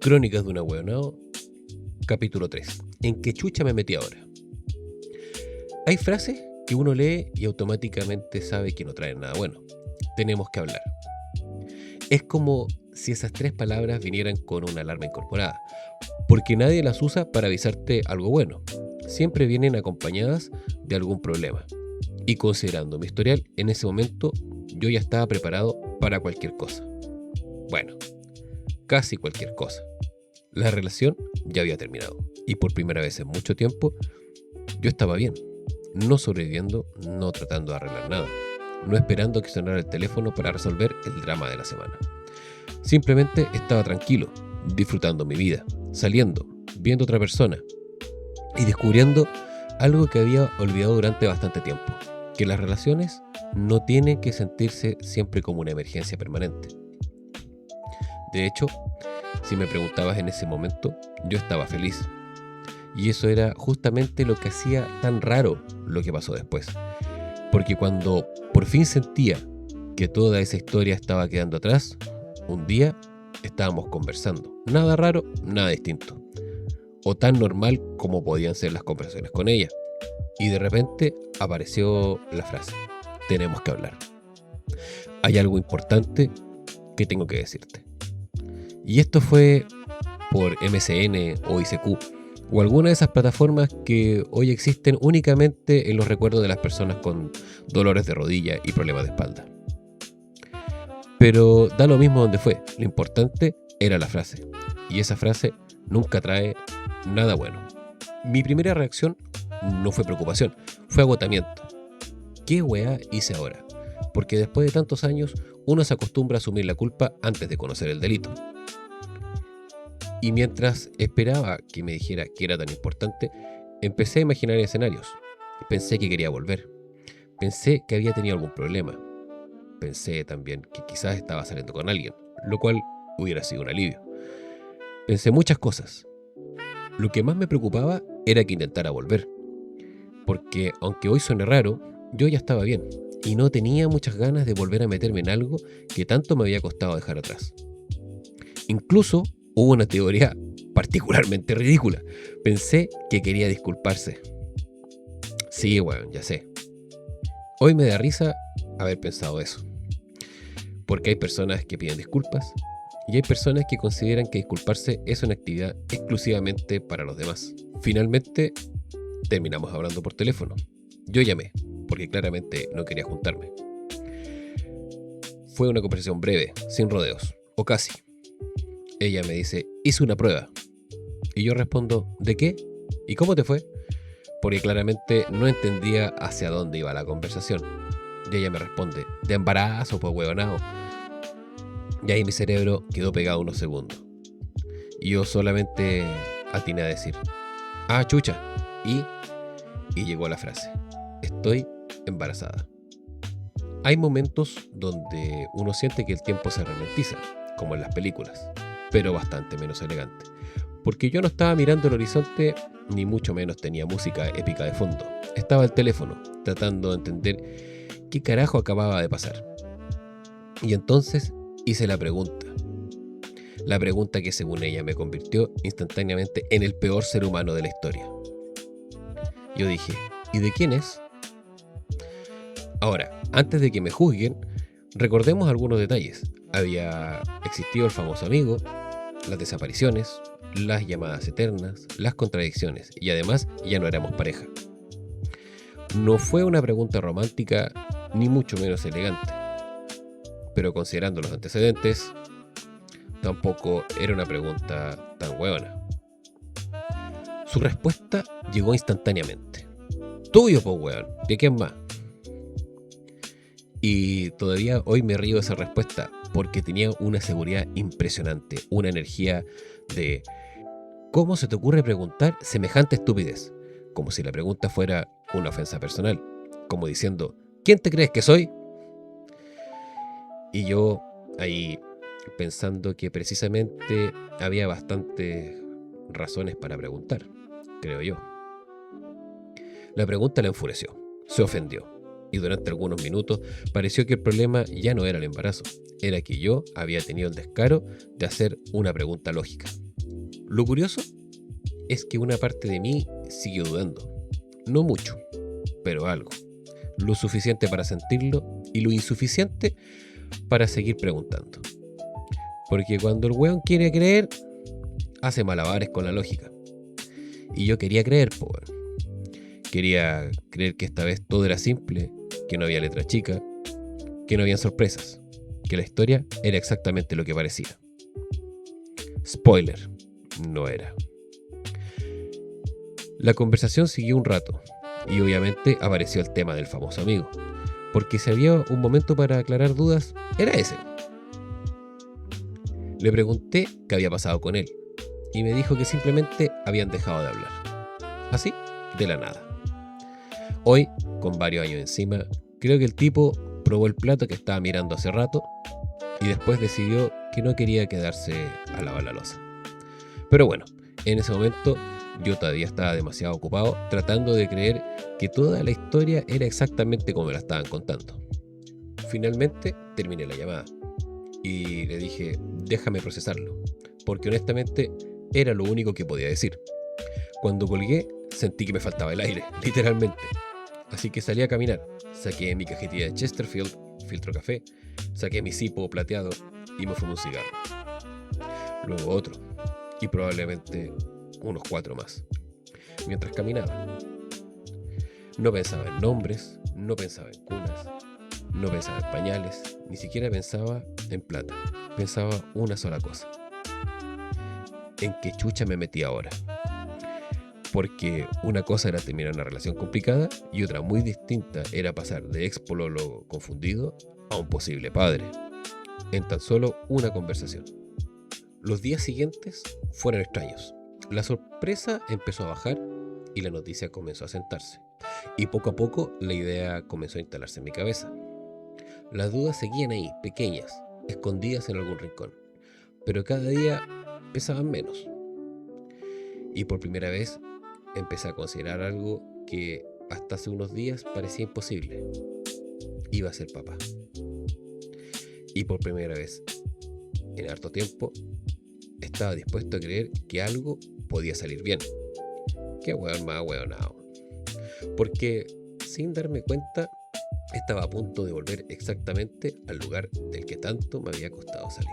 Crónicas de un ahueonado, capítulo 3. ¿En qué chucha me metí ahora? Hay frases que uno lee y automáticamente sabe que no traen nada bueno. Tenemos que hablar. Es como si esas tres palabras vinieran con una alarma incorporada, porque nadie las usa para avisarte algo bueno. Siempre vienen acompañadas de algún problema. Y considerando mi historial, en ese momento yo ya estaba preparado para cualquier cosa. Bueno, casi cualquier cosa. La relación ya había terminado y por primera vez en mucho tiempo yo estaba bien, no sobreviviendo, no tratando de arreglar nada, no esperando que sonara el teléfono para resolver el drama de la semana. Simplemente estaba tranquilo, disfrutando mi vida, saliendo, viendo a otra persona y descubriendo algo que había olvidado durante bastante tiempo, que las relaciones no tienen que sentirse siempre como una emergencia permanente. De hecho, si me preguntabas en ese momento, yo estaba feliz. Y eso era justamente lo que hacía tan raro lo que pasó después. Porque cuando por fin sentía que toda esa historia estaba quedando atrás, un día estábamos conversando. Nada raro, nada distinto. O tan normal como podían ser las conversaciones con ella. Y de repente apareció la frase: tenemos que hablar. Hay algo importante que tengo que decirte. Y esto fue por MSN o ICQ o alguna de esas plataformas que hoy existen únicamente en los recuerdos de las personas con dolores de rodilla y problemas de espalda. Pero da lo mismo donde fue, lo importante era la frase, y esa frase nunca trae nada bueno. Mi primera reacción no fue preocupación, fue agotamiento. ¿Qué weá hice ahora? Porque después de tantos años uno se acostumbra a asumir la culpa antes de conocer el delito. Y mientras esperaba que me dijera que era tan importante, empecé a imaginar escenarios. Pensé que quería volver. Pensé que había tenido algún problema. Pensé también que quizás estaba saliendo con alguien, lo cual hubiera sido un alivio. Pensé muchas cosas. Lo que más me preocupaba era que intentara volver. Porque aunque hoy suene raro, yo ya estaba bien y no tenía muchas ganas de volver a meterme en algo que tanto me había costado dejar atrás. Incluso hubo una teoría particularmente ridícula. Pensé que quería disculparse. Sí, bueno, ya sé. Hoy me da risa haber pensado eso. Porque hay personas que piden disculpas y hay personas que consideran que disculparse es una actividad exclusivamente para los demás. Finalmente, terminamos hablando por teléfono. Yo llamé, porque claramente no quería juntarme. Fue una conversación breve, sin rodeos, o casi. Ella me dice: hice una prueba. Y yo respondo: ¿de qué? ¿Y cómo te fue? Porque claramente no entendía hacia dónde iba la conversación. Y ella me responde: de embarazo, pues huevonao. Y ahí mi cerebro quedó pegado unos segundos. Y yo solamente atiné a decir: ah, chucha. Y llegó la frase: estoy embarazada. Hay momentos donde uno siente que el tiempo se ralentiza, como en las películas, pero bastante menos elegante, porque yo no estaba mirando el horizonte, ni mucho menos tenía música épica de fondo. Estaba al teléfono, tratando de entender qué carajo acababa de pasar. Y entonces hice la pregunta que según ella me convirtió instantáneamente en el peor ser humano de la historia. Yo dije: ¿y de quién es? Ahora, antes de que me juzguen, recordemos algunos detalles. Había existido el famoso amigo, las desapariciones, las llamadas eternas, las contradicciones, y además ya no éramos pareja. No fue una pregunta romántica, ni mucho menos elegante, pero considerando los antecedentes, tampoco era una pregunta tan huevona. Su respuesta llegó instantáneamente: tuyo, po weón, ¿de quién más? Y todavía hoy me río de esa respuesta, porque tenía una seguridad impresionante, una energía de: ¿cómo se te ocurre preguntar semejante estupidez? Como si la pregunta fuera una ofensa personal, como diciendo: ¿quién te crees que soy? Y yo ahí pensando que precisamente había bastantes razones para preguntar, creo yo. La pregunta la enfureció, se ofendió, y durante algunos minutos pareció que el problema ya no era el embarazo, era que yo había tenido el descaro de hacer una pregunta lógica. Lo curioso es que una parte de mí siguió dudando. No mucho, pero algo. Lo suficiente para sentirlo y lo insuficiente para seguir preguntando. Porque cuando el weón quiere creer, hace malabares con la lógica. Y yo quería creer, po, weón. Quería creer que esta vez todo era simple, que no había letra chica, que no habían sorpresas, que la historia era exactamente lo que parecía. Spoiler, no era. La conversación siguió un rato, y obviamente apareció el tema del famoso amigo, porque si había un momento para aclarar dudas, era ese. Le pregunté qué había pasado con él, y me dijo que simplemente habían dejado de hablar. Así, de la nada. Hoy, con varios años encima, creo que el tipo probó el plato que estaba mirando hace rato y después decidió que no quería quedarse a lavar la loza. Pero bueno, en ese momento yo todavía estaba demasiado ocupado tratando de creer que toda la historia era exactamente como me la estaban contando. Finalmente terminé la llamada y le dije, déjame procesarlo, porque honestamente era lo único que podía decir. Cuando colgué sentí que me faltaba el aire, literalmente. Así que salí a caminar, saqué mi cajetilla de Chesterfield, filtro café, saqué mi cipo plateado y me fumé un cigarro. Luego otro, y probablemente unos 4 más, mientras caminaba. No pensaba en nombres, no pensaba en cunas, no pensaba en pañales, ni siquiera pensaba en plata. Pensaba una sola cosa. ¿En qué chucha me metí ahora? Porque una cosa era terminar una relación complicada y otra muy distinta era pasar de ex pololo confundido a un posible padre, en tan solo una conversación. Los días siguientes fueron extraños. La sorpresa empezó a bajar y la noticia comenzó a sentarse. Y poco a poco la idea comenzó a instalarse en mi cabeza. Las dudas seguían ahí, pequeñas, escondidas en algún rincón, pero cada día pesaban menos. Y por primera vez empecé a considerar algo que hasta hace unos días parecía imposible. Iba a ser papá. Y por primera vez en harto tiempo estaba dispuesto a creer que algo podía salir bien. Qué weón más weonado. Porque sin darme cuenta estaba a punto de volver exactamente al lugar del que tanto me había costado salir.